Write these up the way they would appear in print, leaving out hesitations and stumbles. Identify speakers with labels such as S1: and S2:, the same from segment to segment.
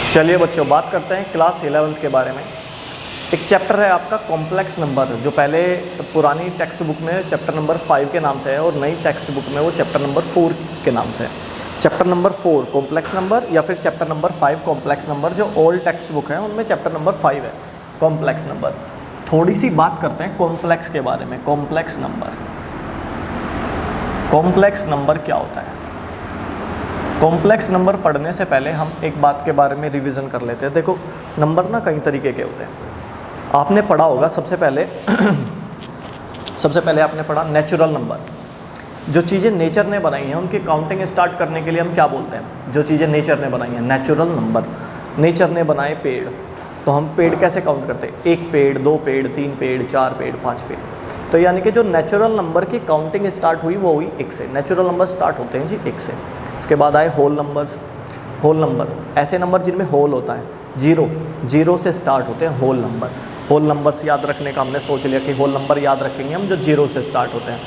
S1: चलिए बच्चों, बात करते हैं क्लास 11th के बारे में। एक चैप्टर है आपका कॉम्प्लेक्स नंबर, जो पहले पुरानी टेक्स्ट बुक में चैप्टर नंबर 5 के नाम से है और नई टेक्स्ट बुक में वो चैप्टर नंबर 4 के नाम से है। चैप्टर नंबर 4 कॉम्प्लेक्स नंबर या फिर चैप्टर नंबर 5 कॉम्प्लेक्स नंबर। जो ओल्ड टेक्स्ट बुक है उनमें चैप्टर नंबर 5 है कॉम्प्लेक्स नंबर। थोड़ी सी बात करते हैं कॉम्प्लेक्स के बारे में। कॉम्प्लेक्स नंबर क्या होता है? कॉम्प्लेक्स नंबर पढ़ने से पहले हम एक बात के बारे में रिवीजन कर लेते हैं। देखो, नंबर ना कई तरीके के होते हैं। आपने पढ़ा होगा सबसे पहले आपने पढ़ा नेचुरल नंबर। जो चीज़ें नेचर ने बनाई हैं उनकी काउंटिंग स्टार्ट करने के लिए हम क्या बोलते हैं? जो चीज़ें नेचर ने बनाई हैं, नेचुरल नंबर। नेचर ने बनाए पेड़, तो हम पेड़ कैसे काउंट करते हैं? 1 पेड़, 2 पेड़, 3 पेड़, 4 पेड़, 5 पेड़। तो यानी कि जो नेचुरल नंबर की काउंटिंग स्टार्ट हुई वो हुई 1 से। नेचुरल नंबर स्टार्ट होते हैं जी 1 से। उसके बाद आए होल नंबर, ऐसे नंबर जिनमें होल होता है। जीरो से स्टार्ट होते हैं होल नंबर। होल नंबर्स याद रखने का हमने सोच लिया कि होल नंबर याद रखेंगे हम जो 0 से स्टार्ट होते हैं।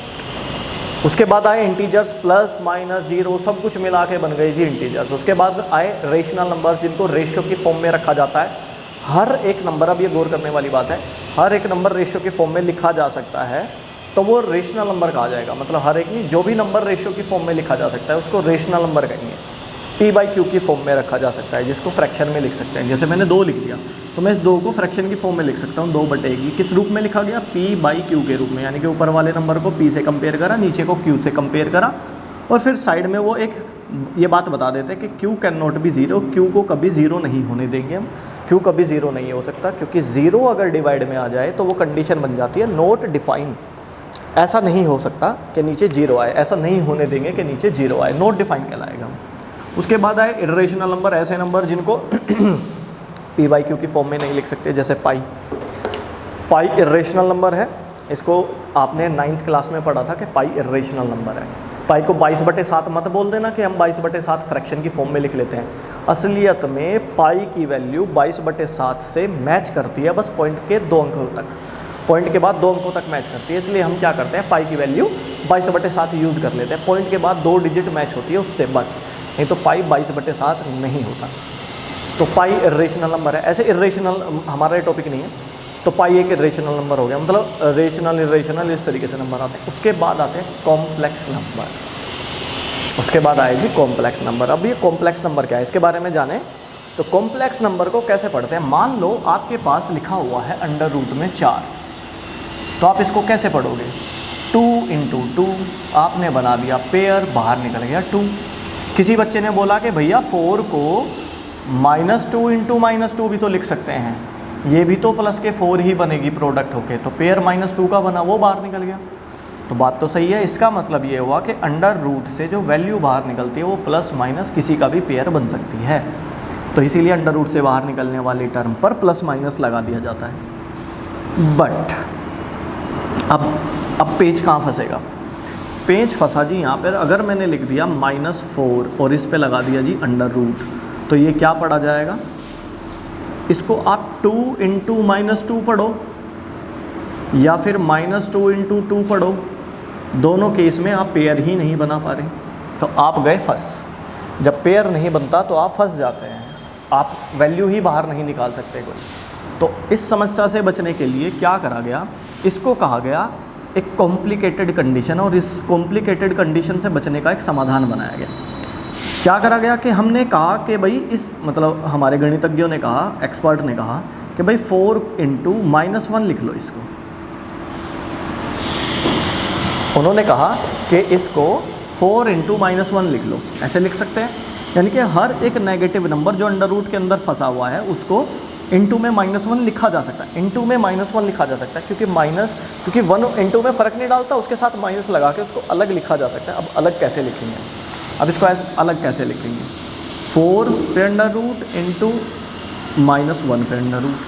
S1: उसके बाद आए इंटीजर्स, प्लस माइनस जीरो सब कुछ मिला के बन गए जी इंटीजर्स। उसके बाद आए रेशनल नंबर, जिनको रेशियो की फॉर्म में रखा जाता है। हर एक नंबर, अब ये गौर करने वाली बात है, हर एक नंबर रेशियो की फॉर्म में लिखा जा सकता है तो वो रेशनल नंबर कहा जाएगा। मतलब हर एक नहीं, जो भी नंबर रेशियो की फॉर्म में लिखा जा सकता है उसको रेशनल नंबर कहेंगे। p/q की फॉर्म में रखा जा सकता है, जिसको फ्रैक्शन में लिख सकते हैं। जैसे मैंने 2 लिख दिया तो मैं इस 2 को फ्रैक्शन की फॉर्म में लिख सकता हूँ। 2/1 किस रूप में लिखा गया? p/q के रूप में। यानी कि ऊपर वाले नंबर को p से कंपेयर करा, नीचे को q से कंपेयर करा, और फिर साइड में वो एक ये बात बता देते हैं कि q can not be 0। q को कभी 0 नहीं होने देंगे हम। q कभी 0 नहीं हो सकता, क्योंकि 0 अगर डिवाइड में आ जाए तो वो कंडीशन बन जाती है नॉट डिफाइन। ऐसा नहीं हो सकता कि नीचे 0 आए, ऐसा नहीं होने देंगे कि नीचे 0 आए, नॉट डिफाइन कहलाएगा। उसके बाद आए इरेशनल नंबर, ऐसे नंबर जिनको p/q की फॉर्म में नहीं लिख सकते, जैसे पाई इरेशनल नंबर है। इसको आपने 9th क्लास में पढ़ा था कि पाई इरेशनल नंबर है। पाई को 22/7 मत बोल देना कि हम 22/7 फ्रैक्शन की फॉर्म में लिख लेते हैं। असलियत में पाई की वैल्यू 22/7 से मैच करती है, बस पॉइंट के 2 अंकों तक। पॉइंट के बाद 2 अंकों तक मैच करती है, इसलिए हम क्या करते हैं, पाई की वैल्यू 22/7 यूज़ कर लेते हैं। पॉइंट के बाद 2 डिजिट मैच होती है उससे, बस। नहीं तो पाई 22/7 नहीं होता। तो पाई इरेशनल नंबर है। ऐसे इरेशनल हमारा ये टॉपिक नहीं है, तो पाई एक इरेशनल नंबर हो गया। मतलब रेशनल इरेशनल इस तरीके से नंबर आते हैं। उसके बाद आते हैं कॉम्प्लेक्स नंबर। उसके बाद आए जी कॉम्प्लेक्स नंबर। अब ये कॉम्प्लेक्स नंबर क्या है, इसके बारे में जाने। तो कॉम्प्लेक्स नंबर को कैसे पढ़ते हैं? मान लो आपके पास लिखा हुआ है अंडर रूट में 4, तो आप इसको कैसे पढ़ोगे? 2 × 2 आपने बना दिया पेयर, बाहर निकल गया 2। किसी बच्चे ने बोला कि भैया 4 को -2 × -2 भी तो लिख सकते हैं, ये भी तो प्लस के 4 ही बनेगी प्रोडक्ट होके, तो पेयर -2 का बना, वो बाहर निकल गया। तो बात तो सही है। इसका मतलब ये हुआ कि अंडर रूट से जो वैल्यू बाहर निकलती है वो प्लस माइनस किसी का भी पेयर बन सकती है। तो इसीलिए अंडर रूट से बाहर निकलने वाली टर्म पर प्लस माइनस लगा दिया जाता है। बट अब पेज कहाँ फंसेगा? पेज फंसा जी यहाँ पर। अगर मैंने लिख दिया -4 और इस पे लगा दिया जी अंडर रूट, तो ये क्या पढ़ा जाएगा? इसको आप 2 × -2 पढ़ो या फिर -2 × 2 पढ़ो, दोनों केस में आप पेयर ही नहीं बना पा रहे, तो आप गए फंस। जब पेयर नहीं बनता तो आप फंस जाते हैं, आप वैल्यू ही बाहर नहीं निकाल सकते कोई। तो इस समस्या से बचने के लिए क्या करा गया? इसको कहा गया एक कॉम्प्लिकेटेड कंडीशन, और इस कॉम्प्लिकेटेड कंडीशन से बचने का एक समाधान बनाया गया। क्या करा गया कि हमने कहा कि भाई इस मतलब हमारे गणितज्ञों ने कहा, एक्सपर्ट ने कहा कि भाई 4 × -1 लिख लो इसको। उन्होंने कहा कि इसको 4 × -1 लिख लो, ऐसे लिख सकते हैं। यानी कि हर एक नेगेटिव नंबर जो अंडर रूट के अंदर फंसा हुआ है उसको इनटू में -1 लिखा जा सकता है। इनटू में -1 लिखा जा सकता है, क्योंकि 1 इनटू में फ़र्क नहीं डालता, उसके साथ माइनस लगा के उसको अलग लिखा जा सकता है। अब अलग कैसे लिखेंगे? अब इसको ऐसे अलग कैसे लिखेंगे? 4 पे अंडर रूट इंटू -1 पे अंडर रूट।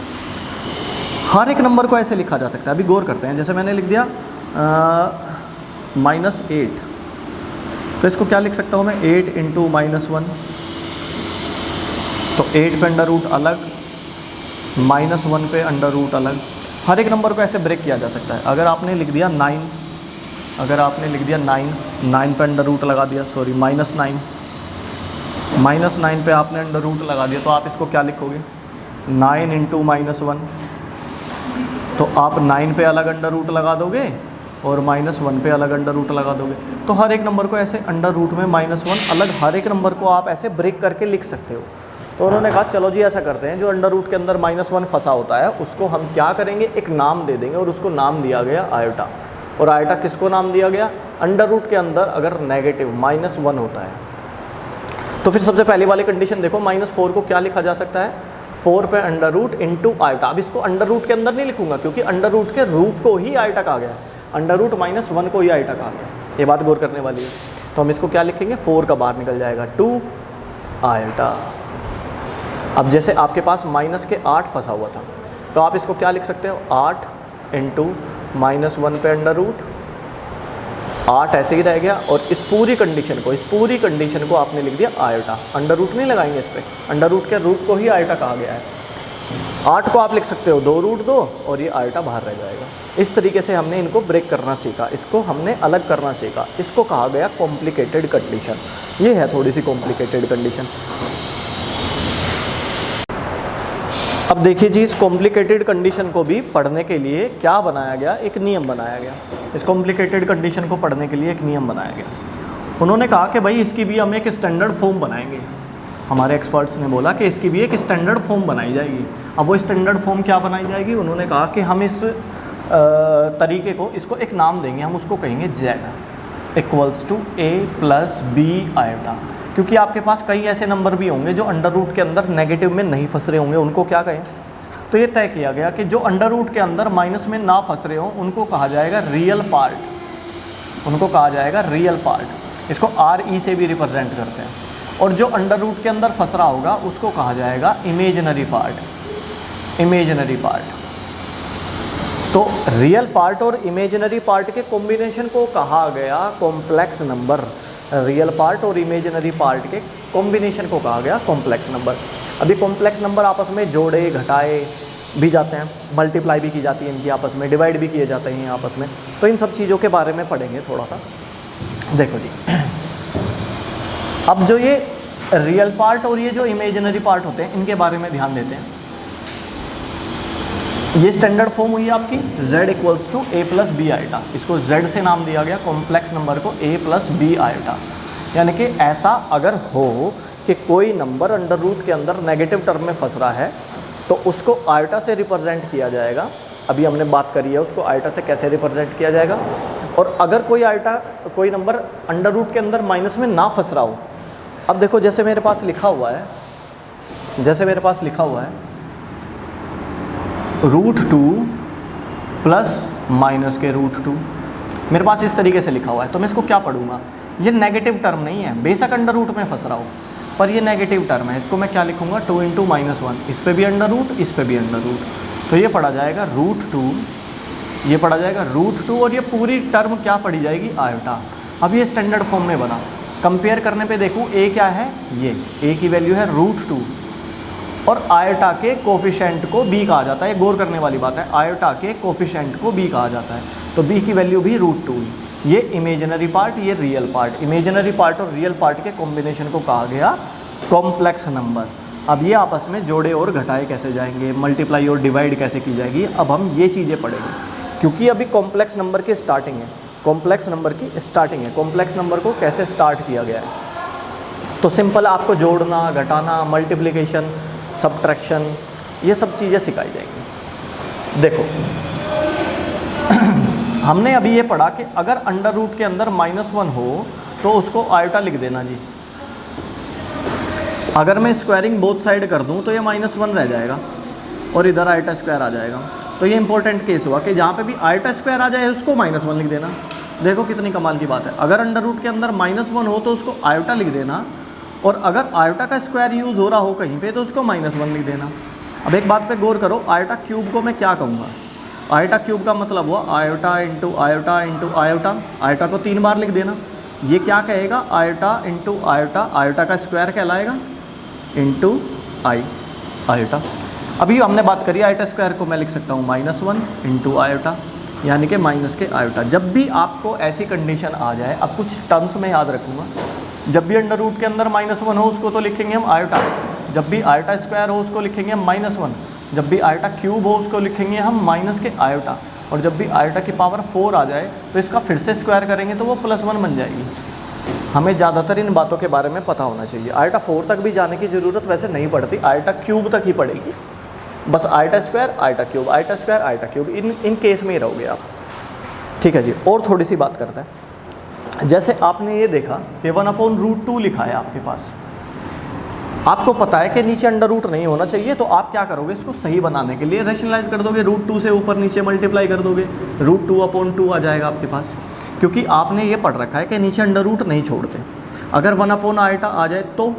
S1: हर एक नंबर को ऐसे लिखा जा सकता है। अभी गौर करते हैं। जैसे मैंने लिख दिया -8, तो इसको क्या लिख सकता हूँ मैं? 8 × -1, तो 8 पे अंडर रूट अलग, -1 पे अंडर रूट अलग। हर एक नंबर को ऐसे ब्रेक किया जा सकता है। अगर आपने लिख दिया 9, 9 पे अंडर रूट लगा दिया, सॉरी -9, -9 पे आपने अंडर रूट लगा दिया, तो आप इसको क्या लिखोगे? 9 इंटू -1। तो आप 9 पे अलग अंडर रूट लगा दोगे और -1 पे अलग अंडर रूट लगा दोगे। तो हर एक नंबर को ऐसे अंडर रूट में -1 अलग, हर एक नंबर को आप ऐसे ब्रेक करके लिख सकते हो। तो उन्होंने कहा चलो जी ऐसा करते हैं, जो अंडर रूट के अंदर -1 फंसा होता है उसको हम क्या करेंगे, एक नाम दे देंगे, और उसको नाम दिया गया आयोटा। और आयोटा किसको नाम दिया गया? अंडर रूट के अंदर अगर नेगेटिव -1 होता है। तो फिर सबसे पहली वाली कंडीशन देखो, -4 को क्या लिखा जा सकता है? 4 पे अंडर रूट इंटू आयोटा। अब इसको अंडर रूट के अंदर नहीं लिखूंगा क्योंकि अंडर रूट के रूट को ही आयोटा कहा गया है, अंडर रूट -1 को ही आयोटा कहा गया। ये बात गौर करने वाली है। तो हम इसको क्या लिखेंगे? 4 का बाहर निकल जाएगा 2 आयोटा। अब जैसे आपके पास -8 फंसा हुआ था, तो आप इसको क्या लिख सकते हो? 8 इंटू -1 पे अंडर रूट, 8 ऐसे ही रह गया, और इस पूरी कंडीशन को आपने लिख दिया आयोटा। अंडर रूट नहीं लगाएंगे इस पर, अंडर रूट के रूट को ही आयोटा कहा गया है। 8 को आप लिख सकते हो 2 रूट 2 और ये आयोटा बाहर रह जाएगा। इस तरीके से हमने इनको ब्रेक करना सीखा, इसको हमने अलग करना सीखा। इसको कहा गया कॉम्प्लिकेटेड कंडीशन। ये है थोड़ी सी कॉम्प्लिकेटेड कंडीशन। अब देखिए जी, इस कॉम्प्लिकेटेड कंडीशन को भी पढ़ने के लिए क्या बनाया गया? एक नियम बनाया गया। इस कॉम्प्लिकेटेड कंडीशन को पढ़ने के लिए एक नियम बनाया गया। उन्होंने कहा कि भाई इसकी भी हम एक स्टैंडर्ड फॉर्म बनाएंगे। हमारे एक्सपर्ट्स ने बोला कि इसकी भी एक स्टैंडर्ड फॉर्म बनाई जाएगी। अब वो स्टैंडर्ड फॉर्म क्या बनाई जाएगी? उन्होंने कहा कि हम इस तरीके को, इसको एक नाम देंगे, हम उसको कहेंगे z = a + b आयोटा। क्योंकि आपके पास कई ऐसे नंबर भी होंगे जो अंडर रूट के अंदर नेगेटिव में नहीं फंस रहे होंगे, उनको क्या कहें? तो ये तय किया गया कि जो अंडर रूट के अंदर माइनस में ना फंस रहे हों उनको कहा जाएगा रियल पार्ट, उनको कहा जाएगा रियल पार्ट। इसको RE से भी रिप्रेजेंट करते हैं। और जो अंडर रूट के अंदर फंस रहा होगा उसको कहा जाएगा इमेजिनरी पार्ट, इमेजिनरी पार्ट। तो रियल पार्ट और इमेजिनरी पार्ट के कॉम्बिनेशन को कहा गया कॉम्प्लेक्स नंबर। रियल पार्ट और इमेजिनरी पार्ट के कॉम्बिनेशन को कहा गया कॉम्प्लेक्स नंबर। अभी कॉम्प्लेक्स नंबर आपस में जोड़े घटाए भी जाते हैं, मल्टीप्लाई भी की जाती है इनकी आपस में, डिवाइड भी किए जाते हैं आपस में। तो इन सब चीज़ों के बारे में पढ़ेंगे थोड़ा सा। देखो जी, अब जो ये रियल पार्ट और ये जो इमेजिनरी पार्ट होते हैं इनके बारे में ध्यान देते हैं। ये स्टैंडर्ड फॉर्म हुई आपकी z = a + b आयोटा। इसको z से नाम दिया गया, कॉम्प्लेक्स नंबर को a + b आयोटा। यानी कि ऐसा अगर हो कि कोई नंबर अंडर रूट के अंदर नेगेटिव टर्म में फंस रहा है तो उसको आयोटा से रिप्रेजेंट किया जाएगा। अभी हमने बात करी है उसको आयोटा से कैसे रिप्रेजेंट किया जाएगा। और अगर कोई नंबर अंडर रूट के अंदर माइनस में ना फंस रहा हो, अब देखो जैसे मेरे पास लिखा हुआ है, √2 + -√2, मेरे पास इस तरीके से लिखा हुआ है। तो मैं इसको क्या पढ़ूंगा? ये नेगेटिव टर्म नहीं है, बेशक अंडर रूट में फंस रहा हो पर ये नेगेटिव टर्म है। इसको मैं क्या लिखूंगा? 2 × -1, इस पे भी अंडर रूट, इस पे भी अंडर रूट। तो ये पढ़ा जाएगा √2, ये पढ़ा जाएगा √2 और ये पूरी टर्म क्या पढ़ी जाएगी? आयोटा। अब ये स्टैंडर्ड फॉर्म में बना। कंपेयर करने पे देखूँ a क्या है? ये a की वैल्यू है √2 और आयोटा के कोफिशिएंट को b कहा जाता है। गौर करने वाली बात है, आयोटा के कोफिशिएंट को b कहा जाता है। तो b की वैल्यू भी √2। ये इमेजिनरी पार्ट, ये रियल पार्ट। इमेजिनरी पार्ट और रियल पार्ट के कॉम्बिनेशन को कहा गया कॉम्प्लेक्स नंबर। अब ये आपस में जोड़े और घटाए कैसे जाएंगे, मल्टीप्लाई और डिवाइड कैसे की जाएगी, अब हम ये चीज़ें पढ़ेंगे। क्योंकि अभी कॉम्प्लेक्स नंबर की स्टार्टिंग है, कॉम्प्लेक्स नंबर की स्टार्टिंग है। कॉम्प्लेक्स नंबर को कैसे स्टार्ट किया गया है? तो सिंपल आपको जोड़ना, घटाना, मल्टीप्लिकेशन, सब्ट्रैक्शन, ये सब चीज़ें सिखाई जाएंगी। देखो हमने अभी ये पढ़ा कि अगर अंडर रूट के अंदर -1 हो तो उसको आयोटा लिख देना जी। अगर मैं स्क्वायरिंग बोथ साइड कर दूं तो ये -1 रह जाएगा और इधर आयोटा स्क्वायर आ जाएगा। तो ये इंपॉर्टेंट केस हुआ कि जहाँ पे भी आयोटा स्क्वायर आ जाए उसको -1 लिख देना। देखो कितनी कमाल की बात है। अगर अंडर रूट के अंदर -1 हो तो उसको आयोटा लिख देना, और अगर आयोटा का स्क्वायर यूज़ हो रहा हो कहीं पे तो उसको -1 लिख देना। अब एक बात पे गौर करो, आयोटा क्यूब को मैं क्या कहूँगा? आयोटा क्यूब का मतलब हुआ iota into iota into iota. Iota को 3 बार लिख देना। ये क्या कहेगा? आयोटा इंटू आयोटा, आयोटा का स्क्वायर कहलाएगा इंटू आयोटा। अभी हमने बात करी आयोटा स्क्वायर को मैं लिख सकता हूँ -1 इंटू आयोटा, यानी कि माइनस के आयोटा। जब भी आपको ऐसी कंडीशन आ जाए, अब कुछ टर्म्स में याद रखूँगा, जब भी अंडर रूट के अंदर -1 हो उसको तो लिखेंगे हम आयोटा, जब भी आयोटा स्क्वायर हो उसको लिखेंगे हम -1, जब भी आयोटा क्यूब हो उसको लिखेंगे हम माइनस के आयोटा, और जब भी आयोटा की पावर 4 आ जाए तो इसका फिर से स्क्वायर करेंगे तो वो +1 बन जाएगी। हमें ज़्यादातर इन बातों के बारे में पता होना चाहिए। आयोटा 4 तक भी जाने की ज़रूरत वैसे नहीं पड़ती, आयोटा क्यूब तक ही पड़ेगी, बस iota square iota cube, iota square iota cube, in case में ही रहोगे आप। ठीक है जी, और थोड़ी सी बात करते हैं। जैसे आपने ये देखा कि 1/√2 लिखा है आपके पास, आपको पता है कि नीचे अंडर रूट नहीं होना चाहिए, तो आप क्या करोगे, इसको सही बनाने के लिए रेशनलाइज कर दोगे, √2 से ऊपर नीचे मल्टीप्लाई कर दोगे, √2/2 आ जाएगा आपके पास, क्योंकि आपने ये पढ़ रखा है कि नीचे अंडर रूट नहीं छोड़ते। अगर 1/आयोटा आ जाए तो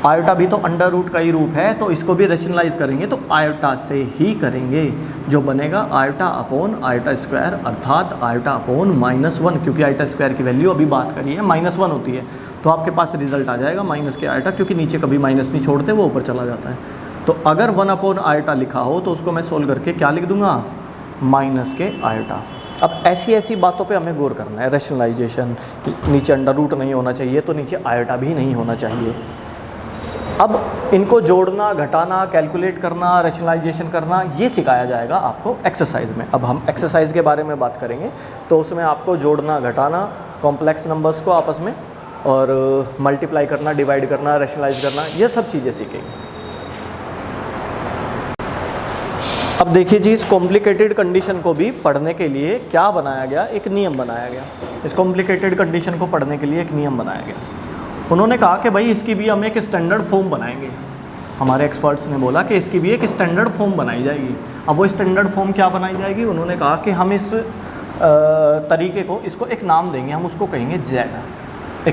S1: आयोटा भी तो अंडर रूट का ही रूप है, तो इसको भी रेशनलाइज करेंगे तो आयोटा से ही करेंगे, जो बनेगा आयोटा स्क्वायर, अर्थात आयोटा/-1, क्योंकि आयोटा स्क्वायर की वैल्यू अभी बात करी है -1 होती है, तो आपके पास रिजल्ट आ जाएगा माइनस के आयोटा, क्योंकि नीचे कभी माइनस नहीं छोड़ते, वो ऊपर चला जाता है। तो अगर 1/आयोटा लिखा हो तो उसको मैं सोल्व करके क्या लिख दूंगा, माइनस के आयोटा। अब ऐसी बातों पे हमें गौर करना है, रेशनलाइजेशन, नीचे अंडर रूट नहीं होना चाहिए तो नीचे आयोटा भी नहीं होना चाहिए। अब इनको जोड़ना, घटाना, कैलकुलेट करना, रेशनलाइजेशन करना, ये सिखाया जाएगा आपको एक्सरसाइज में। अब हम एक्सरसाइज के बारे में बात करेंगे, तो उसमें आपको जोड़ना, घटाना, कॉम्प्लेक्स नंबर्स को आपस में, और मल्टीप्लाई करना, डिवाइड करना, रेशनलाइज करना, ये सब चीज़ें सीखेंगे। अब देखिए जी, इस कॉम्प्लिकेटेड कंडीशन को भी पढ़ने के लिए क्या बनाया गया, एक नियम बनाया गया। इस कॉम्प्लिकेटेड कंडीशन को पढ़ने के लिए एक नियम बनाया गया। उन्होंने कहा कि भाई इसकी भी हम एक स्टैंडर्ड फॉर्म बनाएंगे। हमारे एक्सपर्ट्स ने बोला कि इसकी भी एक स्टैंडर्ड फॉर्म बनाई जाएगी। अब वो स्टैंडर्ड फॉर्म क्या बनाई जाएगी, उन्होंने कहा कि हम इस तरीके को, इसको एक नाम देंगे, हम उसको कहेंगे Z = A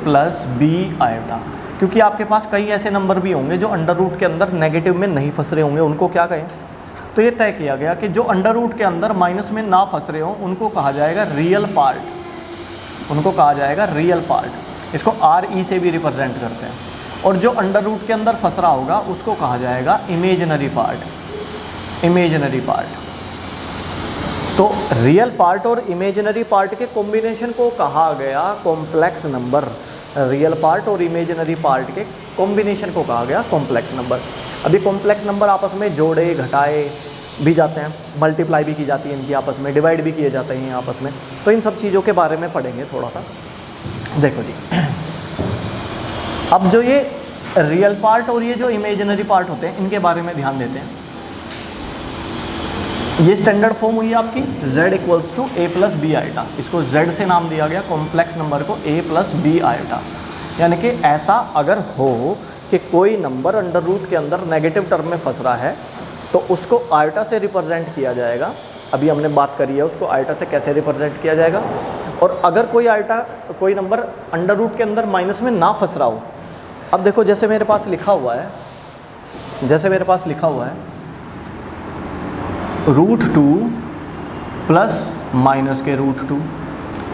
S1: + B आयोटा, क्योंकि आपके पास कई ऐसे नंबर भी होंगे जो अंडर रूट के अंदर नेगेटिव में नहीं फंस रहे होंगे, उनको क्या कहें। तो ये तय किया गया कि जो अंडर रूट के अंदर माइनस में ना फंस रहे हों उनको कहा जाएगा रियल पार्ट, उनको कहा जाएगा रियल पार्ट। इसको RE से भी रिप्रेजेंट करते हैं। और जो अंडर रूट के अंदर फंस रहा होगा उसको कहा जाएगा इमेजिनरी पार्ट, इमेजिनरी पार्ट। तो रियल पार्ट और इमेजिनरी पार्ट के कॉम्बिनेशन को कहा गया कॉम्प्लेक्स नंबर। रियल पार्ट और इमेजिनरी पार्ट के कॉम्बिनेशन को कहा गया कॉम्प्लेक्स नंबर। अभी कॉम्प्लेक्स नंबर आपस में जोड़े घटाए भी जाते हैं, मल्टीप्लाई भी की जाती है इनकी आपस में, डिवाइड भी किए जाते हैं आपस में। तो इन सब चीज़ों के बारे में पढ़ेंगे थोड़ा सा। देखो जी, अब जो ये रियल पार्ट और ये जो इमेजिनरी पार्ट होते हैं इनके बारे में ध्यान देते हैं। ये स्टैंडर्ड फॉर्म हुई आपकी Z = A + B आयोटा। इसको Z से नाम दिया गया, कॉम्प्लेक्स नंबर को A + B आयोटा। यानी कि ऐसा अगर हो कि कोई नंबर अंडर रूट के अंदर नेगेटिव टर्म में फंस रहा है तो उसको आयोटा से रिप्रेजेंट किया जाएगा। अभी हमने बात करी है उसको आयोटा से कैसे रिप्रेजेंट किया जाएगा। और अगर कोई नंबर अंडर रूट के अंदर माइनस में ना फंस रहा हो, अब देखो जैसे मेरे पास लिखा हुआ है, √2 + -√2,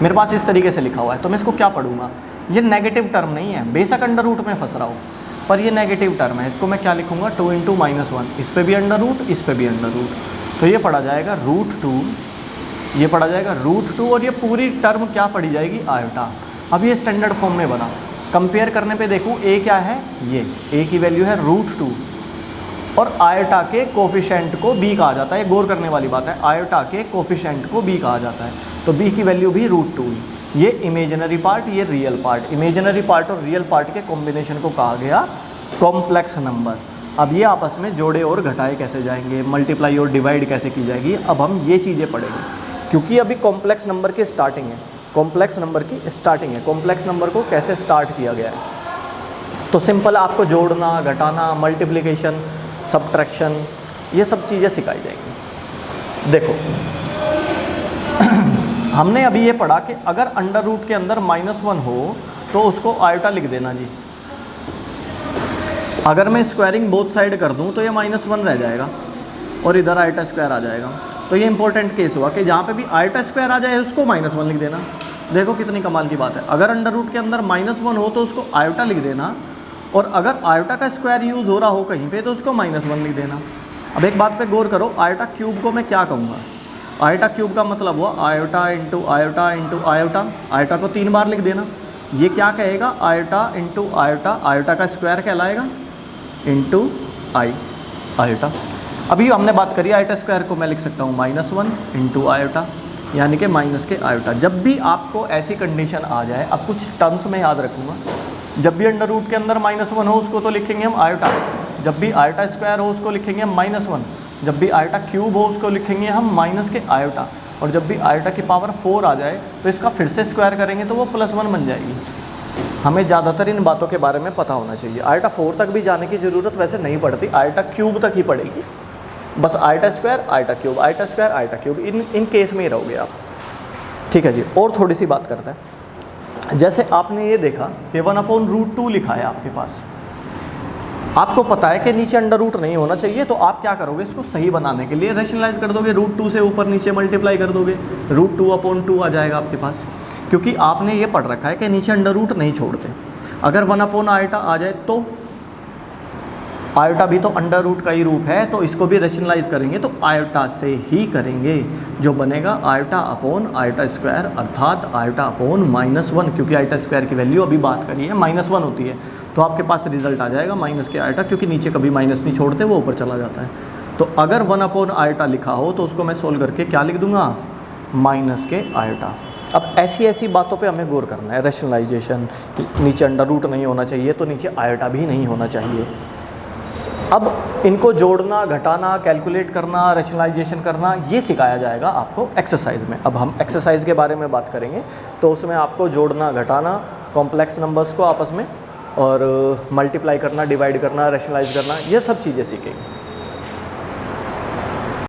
S1: मेरे पास इस तरीके से लिखा हुआ है। तो मैं इसको क्या पढ़ूंगा, ये नेगेटिव टर्म नहीं है, बेशक अंडर रूट में फंस रहा हो पर ये नेगेटिव टर्म है। इसको मैं क्या लिखूंगा, 2 × -1, इस पे भी अंडर रूट, इस पे भी अंडर रूट, तो ये पढ़ा जाएगा √2, ये पढ़ा जाएगा √2 और ये पूरी टर्म क्या पढ़ी जाएगी, आयोटा। अब ये स्टैंडर्ड फॉर्म में बना। कंपेयर करने पे देखूँ A क्या है, ये A की वैल्यू है √2 और आयोटा के कोफिशिएंट को B कहा जाता है। ये गौर करने वाली बात है, आयोटा के कोफिशिएंट को B कहा जाता है, तो B की वैल्यू भी √2 ही। ये इमेजिनरी पार्ट, ये रियल पार्ट। इमेजिनरी पार्ट और रियल पार्ट के कॉम्बिनेशन को कहा गया कॉम्प्लेक्स नंबर। अब ये आपस में जोड़े और घटाए कैसे जाएंगे, मल्टीप्लाई और डिवाइड कैसे की जाएगी, अब हम ये चीज़ें पढ़ेंगे, क्योंकि अभी कॉम्प्लेक्स नंबर की स्टार्टिंग है, कॉम्प्लेक्स नंबर की स्टार्टिंग है। कॉम्प्लेक्स नंबर को कैसे स्टार्ट किया गया है, तो सिंपल आपको जोड़ना, घटाना, मल्टीप्लिकेशन, सब्ट्रैक्शन, ये सब चीज़ें सिखाई जाएंगी। देखो हमने अभी ये पढ़ा कि अगर अंडर रूट के अंदर -1 हो तो उसको आयोटा लिख देना जी। अगर मैं स्क्वायरिंग बोथ साइड कर दूं तो ये -1 रह जाएगा और इधर आयोटा स्क्वायर आ जाएगा। तो ये इंपॉर्टेंट केस हुआ कि जहाँ पे भी आयोटा स्क्वायर आ जाए उसको -1 लिख देना। देखो कितनी कमाल की बात है, अगर अंडर रूट के अंदर -1 हो तो उसको आयोटा लिख देना, और अगर आयोटा का स्क्वायर यूज़ हो रहा हो कहीं पे तो उसको -1 लिख देना। अब एक बात पे गौर करो, आयोटा क्यूब को मैं क्या कहूँगा, आयोटा क्यूब का मतलब हुआ iota into iota into iota, iota को 3 बार लिख देना। ये क्या कहेगा, आयोटा इंटू आयोटा, आयोटा का स्क्वायर कहलाएगा इंटू आई आयोटा। अभी हमने बात करी आयोटा स्क्वायर को मैं लिख सकता हूँ -1 इंटू आयोटा, यानी कि माइनस के आयोटा। जब भी आपको ऐसी कंडीशन आ जाए, अब कुछ टर्म्स में याद रखूँगा, जब भी अंडर रूट के अंदर -1 हो उसको तो लिखेंगे हम आयोटा, जब भी आयोटा स्क्वायर हो उसको लिखेंगे हम -1, जब भी आयोटा क्यूब हो उसको लिखेंगे हम माइनस के आयोटा, और जब भी आयोटा की पावर 4 आ जाए तो इसका फिर से स्क्वायर करेंगे तो वो +1 बन जाएगी। हमें ज़्यादातर इन बातों के बारे में पता होना चाहिए। आयोटा 4 तक भी जाने की ज़रूरत वैसे नहीं पड़ती, आयोटा क्यूब तक ही पड़ेगी, बस iota square iota cube, iota square iota cube, in case में ही रहोगे आप। ठीक है जी, और थोड़ी सी बात करते हैं। जैसे आपने ये देखा कि 1/√2 लिखा है आपके पास, आपको पता है कि नीचे अंडर रूट नहीं होना चाहिए, तो आप क्या करोगे, इसको सही बनाने के लिए रेशनलाइज कर दोगे, √2 से ऊपर नीचे मल्टीप्लाई कर दोगे, √2/2 आ जाएगा आपके पास, क्योंकि आपने ये पढ़ रखा है कि नीचे अंडर रूट नहीं छोड़ते। अगर 1/आयोटा आ जाए तो आयोटा भी तो अंडर रूट का ही रूप है, तो इसको भी रेशनलाइज करेंगे तो आयोटा से ही करेंगे, जो बनेगा आयोटा स्क्वायर, अर्थात आयोटा/-1, क्योंकि आयोटा स्क्वायर की वैल्यू अभी बात करी है -1 होती है, तो आपके पास रिजल्ट आ जाएगा माइनस के आयोटा, क्योंकि नीचे कभी माइनस नहीं छोड़ते, वो ऊपर चला जाता है। तो अगर 1/आयोटा लिखा हो तो उसको मैं सोल्व करके क्या लिख दूंगा, माइनस के आयोटा। अब ऐसी ऐसी बातों पे हमें गौर करना है, रेशनलाइजेशन, नीचे अंडर रूट नहीं होना चाहिए तो नीचे आयोटा भी नहीं होना चाहिए। अब इनको जोड़ना, घटाना, कैलकुलेट करना, रेशनलाइजेशन करना, ये सिखाया जाएगा आपको एक्सरसाइज में। अब हम एक्सरसाइज के बारे में बात करेंगे, तो उसमें आपको जोड़ना, घटाना, कॉम्प्लेक्स नंबर्स को आपस में, और मल्टीप्लाई करना, डिवाइड करना, रेशनलाइज करना, ये सब चीज़ें सीखेंगे।